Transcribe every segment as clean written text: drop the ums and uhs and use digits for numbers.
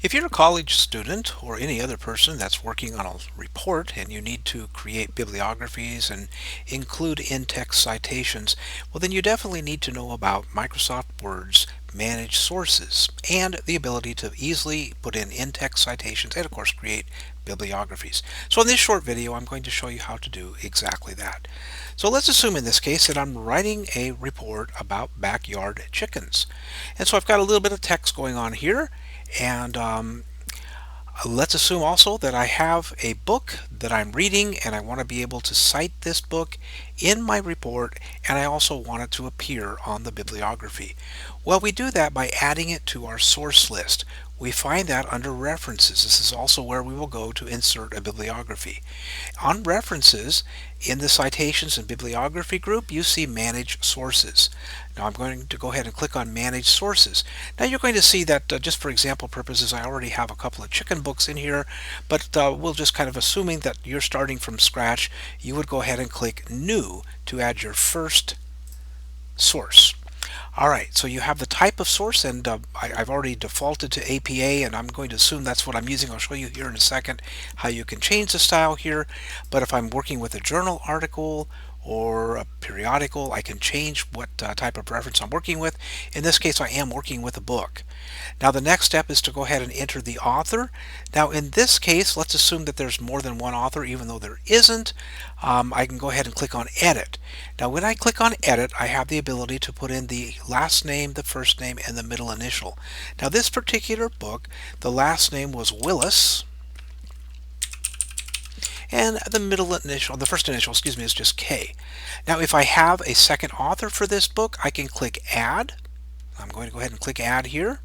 If you're a college student or any other person that's working on a report and you need to create bibliographies and include in-text citations, well then you definitely need to know about Microsoft Word's managed sources and the ability to easily put in-text citations and of course create bibliographies. So in this short video I'm going to show you how to do exactly that. So let's assume in this case that I'm writing a report about backyard chickens. And so I've got a little bit of text going on here, and let's assume also that I have a book that I'm reading and I want to be able to cite this book in my report, and I also want it to appear on the bibliography. Well, we do that by adding it to our source list. We find that under references. This is also where we will go to insert a bibliography. On references, in the citations and bibliography group, you see manage sources. Now I'm going to go ahead and click on manage sources. Now you're going to see that just for example purposes I already have a couple of chicken books in here, but we'll just kind of assuming that you're starting from scratch, you would go ahead and click new to add your first source. Alright, so you have the type of source, and I've already defaulted to APA, and I'm going to assume that's what I'm using. I'll show you here in a second how you can change the style here, but if I'm working with a journal article or a periodical, I can change what type of reference I'm working with. In this case, I am working with a book. Now the next step is to go ahead and enter the author. Now in this case, let's assume that there's more than one author, even though there isn't. I can go ahead and click on edit. Now when I click on edit, I have the ability to put in the last name, the first name, and the middle initial. Now this particular book, the last name was Willis, and the middle initial, the first initial, excuse me, is just K. Now if I have a second author for this book, I can click add. I'm going to go ahead and click add here.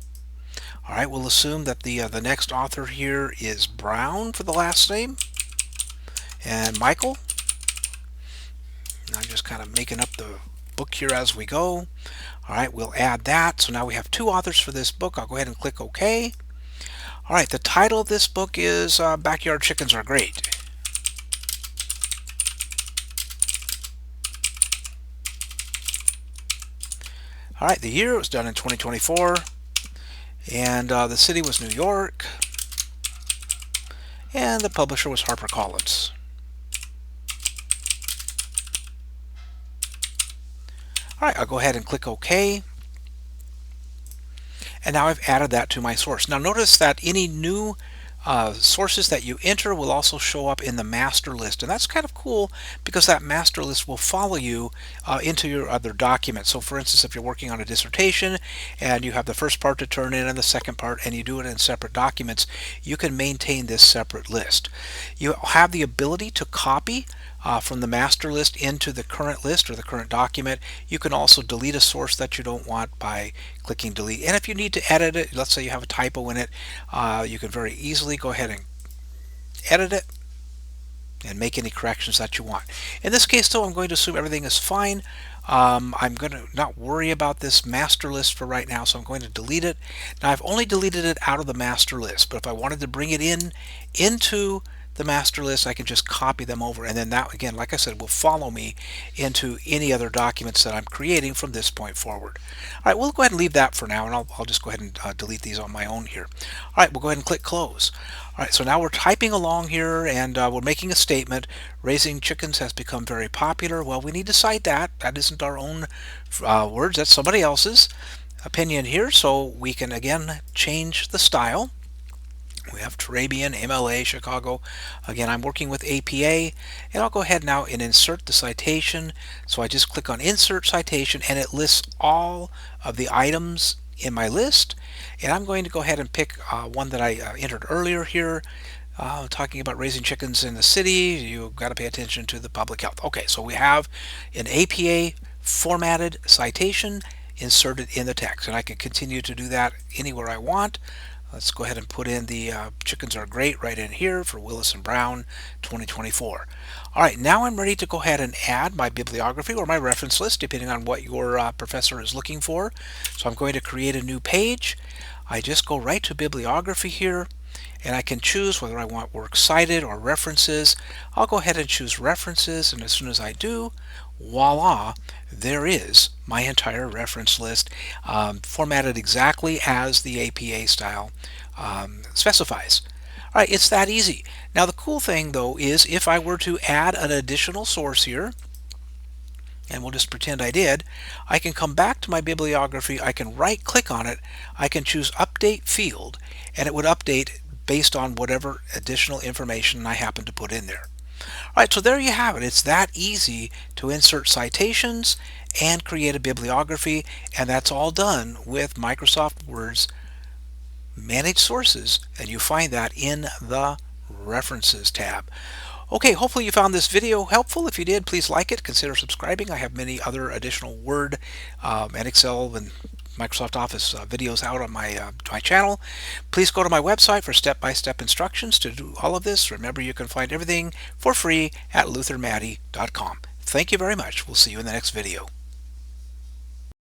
Alright, we'll assume that the next author here is Brown for the last name, and Michael. I'm just kind of making up the book here as we go. Alright, we'll add that. So now we have two authors for this book. I'll go ahead and click OK. Alright, the title of this book is Backyard Chickens Are Great. Alright, the year was done in 2024, and the city was New York, and the publisher was HarperCollins. Alright, I'll go ahead and click OK. And now I've added that to my source. Now notice that any new sources that you enter will also show up in the master list, and that's kind of cool because that master list will follow you into your other documents. So for instance, if you're working on a dissertation and you have the first part to turn in and the second part, and you do it in separate documents, you can maintain this separate list. You have the ability to copy from the master list into the current list or the current document. You can also delete a source that you don't want by clicking delete. And if you need to edit it, let's say you have a typo in it, you can very easily go ahead and edit it and make any corrections that you want. In this case though, I'm going to assume everything is fine. I'm going to not worry about this master list for right now, so I'm going to delete it. Now I've only deleted it out of the master list, but if I wanted to bring it into the master list, I can just copy them over, and then that again, like I said, will follow me into any other documents that I'm creating from this point forward. Alright, we'll go ahead and leave that for now, and I'll just go ahead and delete these on my own here. Alright, we'll go ahead and click close. Alright, so now we're typing along here, and we're making a statement. Raising chickens has become very popular. Well, we need to cite that. That isn't our own words, that's somebody else's opinion here, so we can again change the style. We have Turabian, MLA, Chicago. Again, I'm working with APA, and I'll go ahead now and insert the citation. So I just click on Insert Citation, and it lists all of the items in my list. And I'm going to go ahead and pick one that I entered earlier here, talking about raising chickens in the city. You've got to pay attention to the public health. Okay, so we have an APA formatted citation inserted in the text, and I can continue to do that anywhere I want. Let's go ahead and put in the chickens are great right in here for Willis and Brown 2024. Alright, now I'm ready to go ahead and add my bibliography or my reference list, depending on what your professor is looking for. So I'm going to create a new page. I just go right to bibliography here, and I can choose whether I want works cited or references. I'll go ahead and choose references, and as soon as I do, voila, there is my entire reference list, formatted exactly as the APA style specifies. All right, it's that easy. Now the cool thing though is if I were to add an additional source here, and we'll just pretend I did, I can come back to my bibliography, I can right click on it, I can choose update field, and it would update based on whatever additional information I happen to put in there. All right, so there you have it. It's that easy to insert citations and create a bibliography, and that's all done with Microsoft Word's Manage Sources, and you find that in the References tab. Okay, hopefully you found this video helpful. If you did, please like it, consider subscribing. I have many other additional Word and Excel and Microsoft Office videos out on my channel. Please go to my website for step-by-step instructions to do all of this. Remember, you can find everything for free at luthermaddy.com. Thank you very much. We'll see you in the next video.